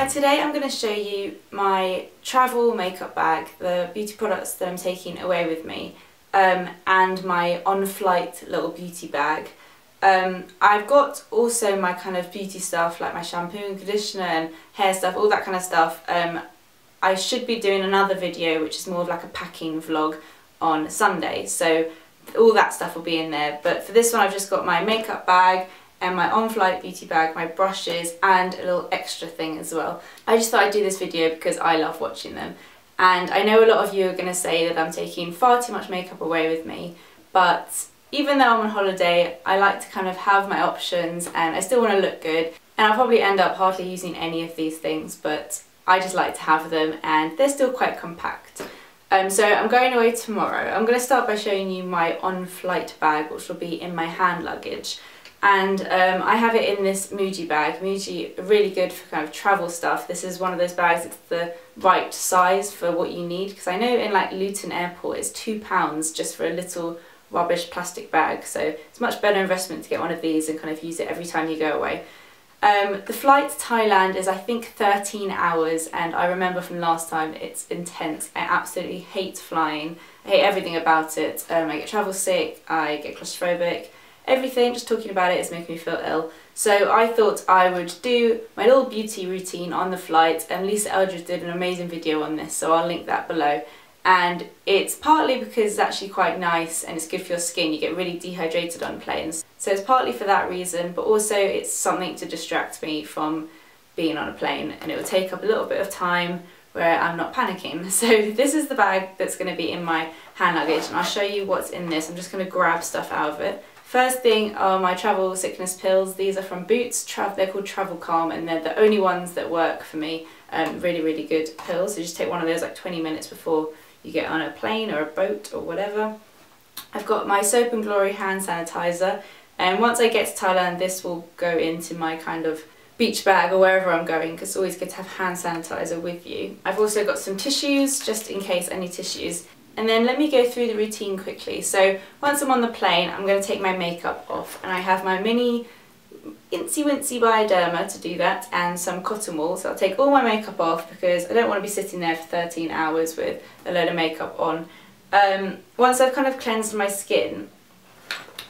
Hi, today I'm going to show you my travel makeup bag, the beauty products that I'm taking away with me, and my on-flight little beauty bag. I've got also my kind of beauty stuff like my shampoo and conditioner and hair stuff, all that kind of stuff. I should be doing another video which is more of like a packing vlog on Sunday, so all that stuff will be in there. But for this one I've just got my makeup bag and my on-flight beauty bag, my brushes, and a little extra thing as well. I just thought I'd do this video because I love watching them. And I know a lot of you are going to say that I'm taking far too much makeup away with me, but even though I'm on holiday, I like to kind of have my options and I still want to look good. And I'll probably end up hardly using any of these things, but I just like to have them and they're still quite compact. So I'm going away tomorrow. I'm going to start by showing you my on-flight bag, which will be in my hand luggage. And I have it in this Muji bag. Muji are really good for kind of travel stuff. This is one of those bags that's the right size for what you need, because I know in like Luton Airport it's £2 just for a little rubbish plastic bag, so it's a much better investment to get one of these and kind of use it every time you go away. The flight to Thailand is I think 13 hours, and I remember from last time it's intense. I absolutely hate flying. I hate everything about it. I get travel sick, I get claustrophobic. Everything, just talking about it is making me feel ill. So I thought I would do my little beauty routine on the flight, and Lisa Eldridge did an amazing video on this, so I'll link that below. And it's partly because it's actually quite nice and it's good for your skin. You get really dehydrated on planes. So it's partly for that reason, but also it's something to distract me from being on a plane, and it will take up a little bit of time where I'm not panicking. So this is the bag that's going to be in my hand luggage, and I'll show you what's in this. I'm just going to grab stuff out of it. First thing are my travel sickness pills. These are from Boots. They're called Diopticalm, and they're the only ones that work for me. Really, really good pills. So just take one of those like 20 minutes before you get on a plane or a boat or whatever. I've got my Soap and Glory hand sanitizer, and once I get to Thailand this will go into my kind of beach bag or wherever I'm going, because it's always good to have hand sanitizer with you. I've also got some tissues just in case I need tissues. And then let me go through the routine quickly. So once I'm on the plane, I'm going to take my makeup off, and I have my mini Incy Wincy Bioderma to do that, and some cotton wool. So I'll take all my makeup off because I don't want to be sitting there for 13 hours with a load of makeup on. Once I've kind of cleansed my skin,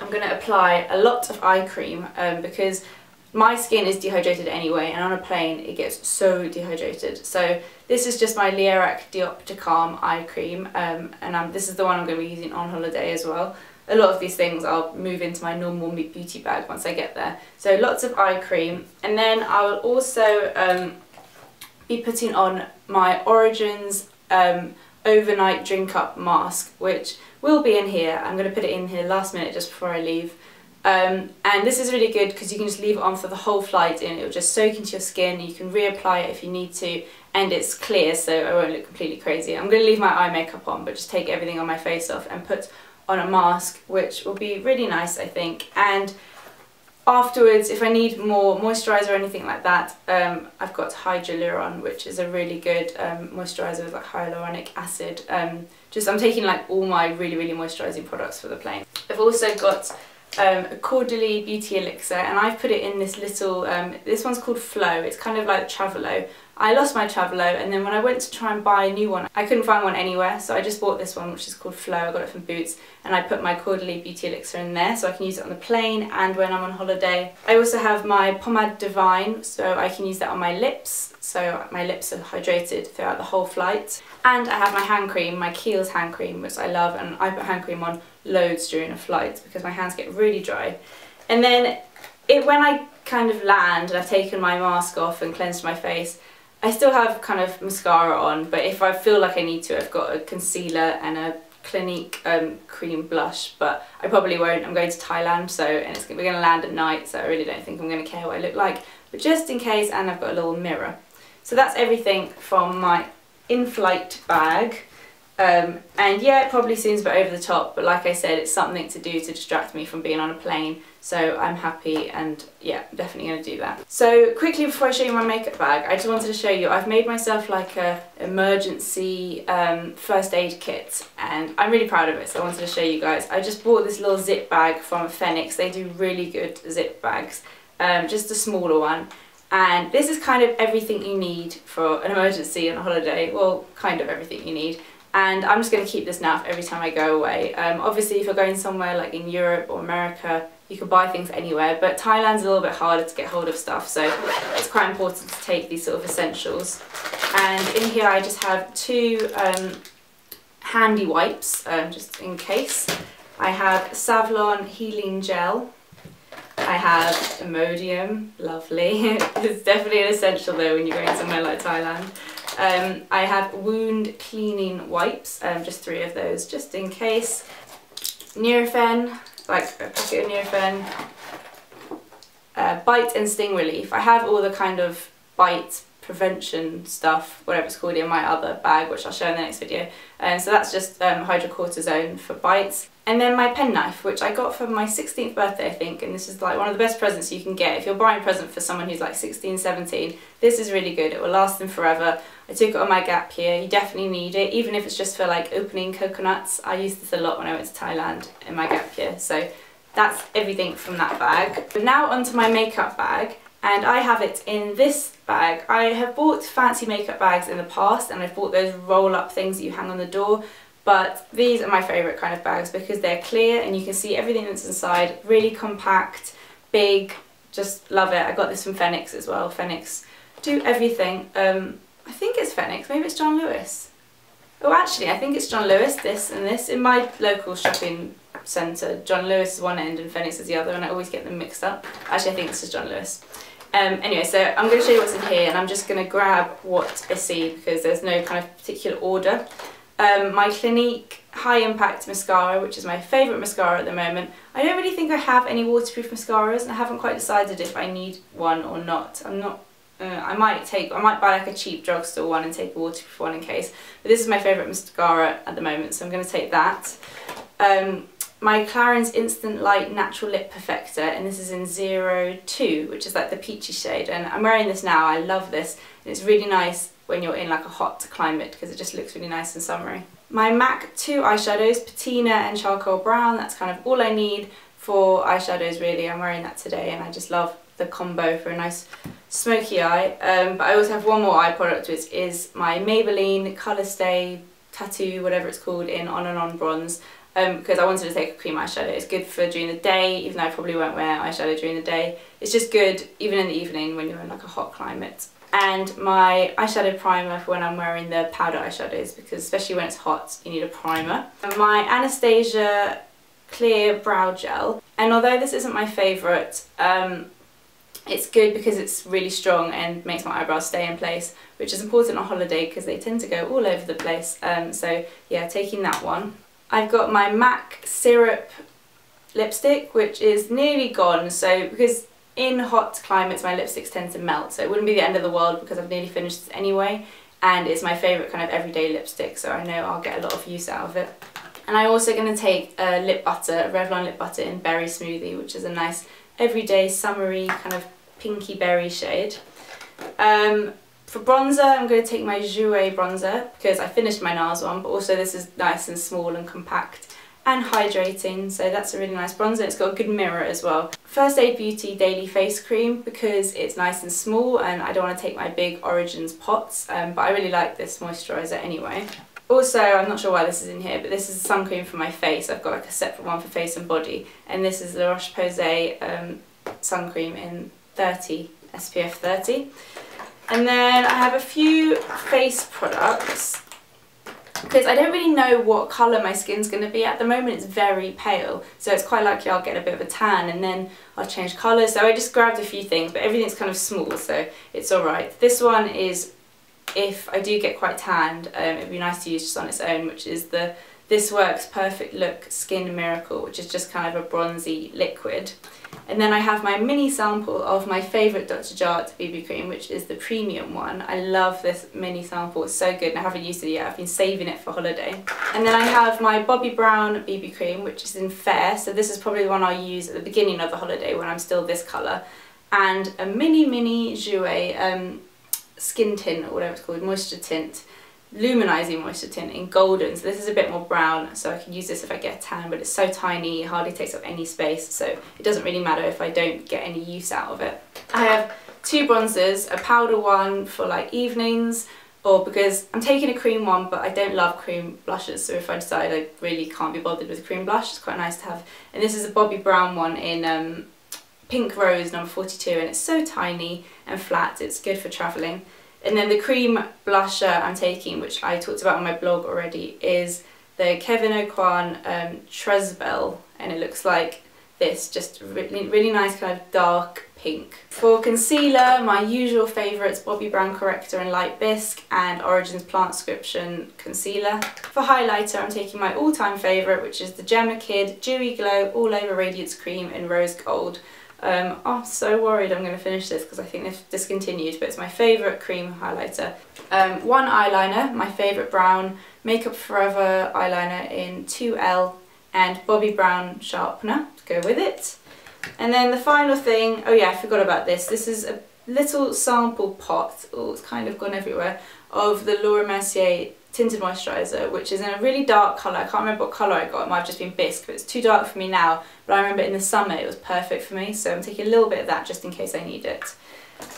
I'm going to apply a lot of eye cream because my skin is dehydrated anyway, and on a plane it gets so dehydrated. So this is just my Lierac Diopticalm eye cream, and this is the one I'm going to be using on holiday as well. A lot of these things I'll move into my normal beauty bag once I get there. So lots of eye cream, and then I will also be putting on my Origins overnight drink up mask, which will be in here. I'm going to put it in here last minute just before I leave. And this is really good because you can just leave it on for the whole flight and it will just soak into your skin. You can reapply it if you need to, and it's clear so I won't look completely crazy. I'm going to leave my eye makeup on, but just take everything on my face off and put on a mask, which will be really nice, I think. And afterwards, if I need more moisturiser or anything like that, I've got Hydraluron, which is a really good moisturiser with like hyaluronic acid. I'm taking like all my really moisturising products for the plane. I've also got a Caudalie Beauty Elixir, and I've put it in this little, this one's called Flow. It's kind of like Travelo. I lost my Travelo, and then when I went to try and buy a new one, I couldn't find one anywhere, so I just bought this one, which is called Flow. I got it from Boots, and I put my Caudalie Beauty Elixir in there so I can use it on the plane and when I'm on holiday. I also have my Pommade Divine, so I can use that on my lips, so my lips are hydrated throughout the whole flight. And I have my hand cream, my Kiehl's hand cream, which I love, and I put hand cream on loads during a flight because my hands get really dry. And then when I kind of land and I've taken my mask off and cleansed my face, I still have kind of mascara on, but if I feel like I need to, I've got a concealer and a Clinique cream blush, but I probably won't. I'm going to Thailand, and we're going to land at night, so I really don't think I'm going to care what I look like, but just in case. And I've got a little mirror. So that's everything from my in-flight bag. And yeah, it probably seems a bit over the top, but like I said, it's something to do to distract me from being on a plane, so I'm happy, and yeah, I'm definitely going to do that. So quickly before I show you my makeup bag, I just wanted to show you, I've made myself like a emergency first aid kit, and I'm really proud of it, so I wanted to show you guys. I just bought this little zip bag from Phoenix. They do really good zip bags, just a smaller one. And this is kind of everything you need for an emergency on a holiday. Well, kind of everything you need. And I'm just going to keep this now for every time I go away. Obviously, if you're going somewhere like in Europe or America, you can buy things anywhere, but Thailand's a little bit harder to get hold of stuff, so it's quite important to take these sort of essentials. And in here I just have two handy wipes, just in case. I have Savlon Healing Gel. I have Imodium, lovely. It's definitely an essential though when you're going somewhere like Thailand. I have wound cleaning wipes, just 3 of those, just in case. Nurofen, like a packet of Nurofen. Bite and sting relief. I have all the kind of bite prevention stuff, whatever it's called, in my other bag, which I'll show in the next video. So that's just hydrocortisone for bites. And then my penknife, which I got for my 16th birthday, I think, and this is like one of the best presents you can get. If you're buying a present for someone who's like 16, 17, this is really good. It will last them forever. I took it on my gap year. You definitely need it, even if it's just for like opening coconuts. I used this a lot when I went to Thailand in my gap year. So that's everything from that bag. But now onto my makeup bag, and I have it in this bag. I have bought fancy makeup bags in the past, and I've bought those roll-up things that you hang on the door. But these are my favourite kind of bags because they're clear and you can see everything that's inside. Really compact, big, just love it. I got this from Phoenix as well. Phoenix do everything. I think it's Phoenix, maybe it's John Lewis. Oh, actually, I think it's John Lewis, this and this. In my local shopping centre, John Lewis is one end and Phoenix is the other, and I always get them mixed up. Actually, I think this is John Lewis. Anyway, so I'm going to show you what's in here, and I'm just going to grab what I see because there's no kind of particular order. My Clinique High Impact Mascara, which is my favourite mascara at the moment. I don't really think I have any waterproof mascaras, and I haven't quite decided if I need one or not. I might buy like a cheap drugstore one and take a waterproof one in case. But this is my favourite mascara at the moment, so I'm going to take that. My Clarins Instant Light Natural Lip Perfector, and this is in 02, which is like the peachy shade, and I'm wearing this now. I love this, and it's really nice when you're in like a hot climate because it just looks really nice and summery. My MAC 2 eyeshadows, Patina and Charcoal Brown, that's kind of all I need for eyeshadows really. I'm wearing that today and I just love the combo for a nice smoky eye. But I also have one more eye product, which is my Maybelline Colour Stay Tattoo, whatever it's called, in On and On Bronze. Because I wanted to take a cream eyeshadow. It's good for during the day, even though I probably won't wear eyeshadow during the day. It's just good even in the evening when you're in like a hot climate. And my eyeshadow primer for when I'm wearing the powder eyeshadows, because especially when it's hot you need a primer. And my Anastasia Clear Brow Gel, and although this isn't my favourite, it's good because it's really strong and makes my eyebrows stay in place, which is important on holiday because they tend to go all over the place. So yeah, taking that one. I've got my MAC Syrup lipstick, which is nearly gone, so because in hot climates my lipsticks tend to melt, so it wouldn't be the end of the world because I've nearly finished this anyway, and it's my favourite kind of everyday lipstick, so I know I'll get a lot of use out of it. And I'm also going to take a lip butter, a Revlon lip butter in Berry Smoothie, which is a nice everyday summery kind of pinky berry shade. For bronzer, I'm going to take my Jouer bronzer because I finished my NARS one, but also this is nice and small and compact and hydrating, so that's a really nice bronzer. It's got a good mirror as well. First Aid Beauty Daily Face Cream because it's nice and small and I don't want to take my big Origins pots, but I really like this moisturiser anyway. Also, I'm not sure why this is in here, but this is a sun cream for my face. I've got like a separate one for face and body, and this is the Roche Posay sun cream in 30, SPF 30. And then I have a few face products because I don't really know what colour my skin's going to be. At the moment it's very pale, so it's quite likely I'll get a bit of a tan and then I'll change colour. So I just grabbed a few things, but everything's kind of small, so it's alright. This one is, if I do get quite tanned, it'd be nice to use just on its own, which is the This Works Perfect Look Skin Miracle, which is just kind of a bronzy liquid. And then I have my mini sample of my favourite Dr. Jart BB Cream, which is the premium one. I love this mini sample, it's so good and I haven't used it yet, I've been saving it for holiday. And then I have my Bobbi Brown BB Cream, which is in Fair, so this is probably the one I'll use at the beginning of the holiday when I'm still this colour. And a mini Jouer skin tint, or whatever it's called, moisture tint. Luminising moisture tint in golden, so this is a bit more brown, so I can use this if I get a tan, but it's so tiny it hardly takes up any space, so it doesn't really matter if I don't get any use out of it. I have 2 bronzers, a powder one for like evenings, or because I'm taking a cream one but I don't love cream blushes, so if I decide I really can't be bothered with a cream blush, it's quite nice to have. And this is a Bobbi Brown one in Pink Rose number 42, and it's so tiny and flat, it's good for travelling. And then the cream blusher I'm taking, which I talked about on my blog already, is the Kevyn Aucoin Tresbelle, and it looks like this, just really nice kind of dark pink. For concealer, my usual favourites, Bobbi Brown Corrector in Light Bisque and Origin's Plantscription Concealer. For highlighter, I'm taking my all-time favourite, which is the Gemma Kid Dewy Glow All Over Radiance Cream in Rose Gold. I'm so worried I'm going to finish this because I think they've discontinued, but it's my favourite cream highlighter. One eyeliner, my favourite brown Makeup Forever eyeliner in 2L, and Bobbi Brown sharpener to go with it. And then the final thing, oh yeah, I forgot about this. This is a little sample pot, oh it's kind of gone everywhere, of the Laura Mercier tinted moisturiser, which is in a really dark colour. I can't remember what colour I got, it might have just been bisque, but it's too dark for me now, but I remember in the summer it was perfect for me, so I'm taking a little bit of that just in case I need it.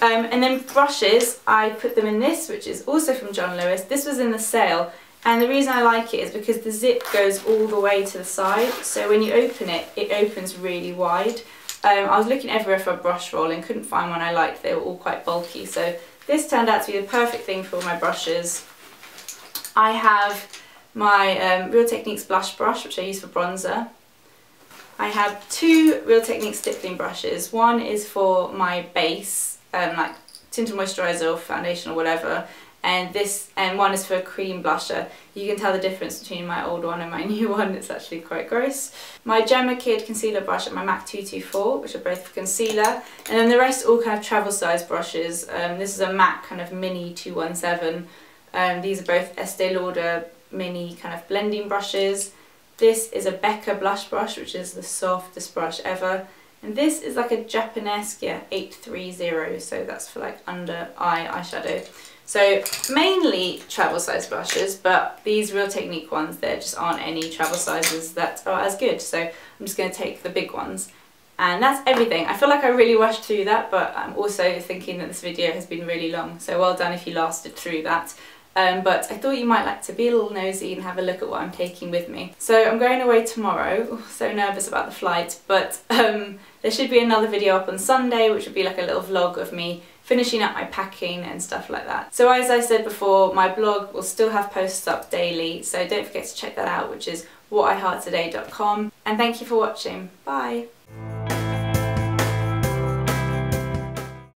And then brushes, I put them in this, which is also from John Lewis. This was in the sale, and the reason I like it is because the zip goes all the way to the side, so when you open it, it opens really wide. I was looking everywhere for a brush roll and couldn't find one I liked, they were all quite bulky, so this turned out to be the perfect thing for all my brushes. I have my Real Techniques blush brush, which I use for bronzer. I have 2 Real Techniques stippling brushes. One is for my base, like tinted moisturiser or foundation or whatever, and one is for a cream blusher. You can tell the difference between my old one and my new one, it's actually quite gross. My Gemma Kid concealer brush and my MAC 224, which are both for concealer, and then the rest all kind of travel size brushes. This is a MAC kind of mini 217. These are both Estee Lauder mini kind of blending brushes. This is a Becca blush brush, which is the softest brush ever. And this is like a Japanesque, yeah, 830, so that's for like under eye eyeshadow. So mainly travel size brushes, but these Real Technique ones, there just aren't any travel sizes that are as good, so I'm just going to take the big ones. And that's everything. I feel like I really rushed through that, but I'm also thinking that this video has been really long, so well done if you lasted through that. But I thought you might like to be a little nosy and have a look at what I'm taking with me. So I'm going away tomorrow. Oh, so nervous about the flight, but there should be another video up on Sunday, which would be like a little vlog of me finishing up my packing and stuff like that. So as I said before, my blog will still have posts up daily, so don't forget to check that out, which is whatihearttoday.com. And thank you for watching. Bye!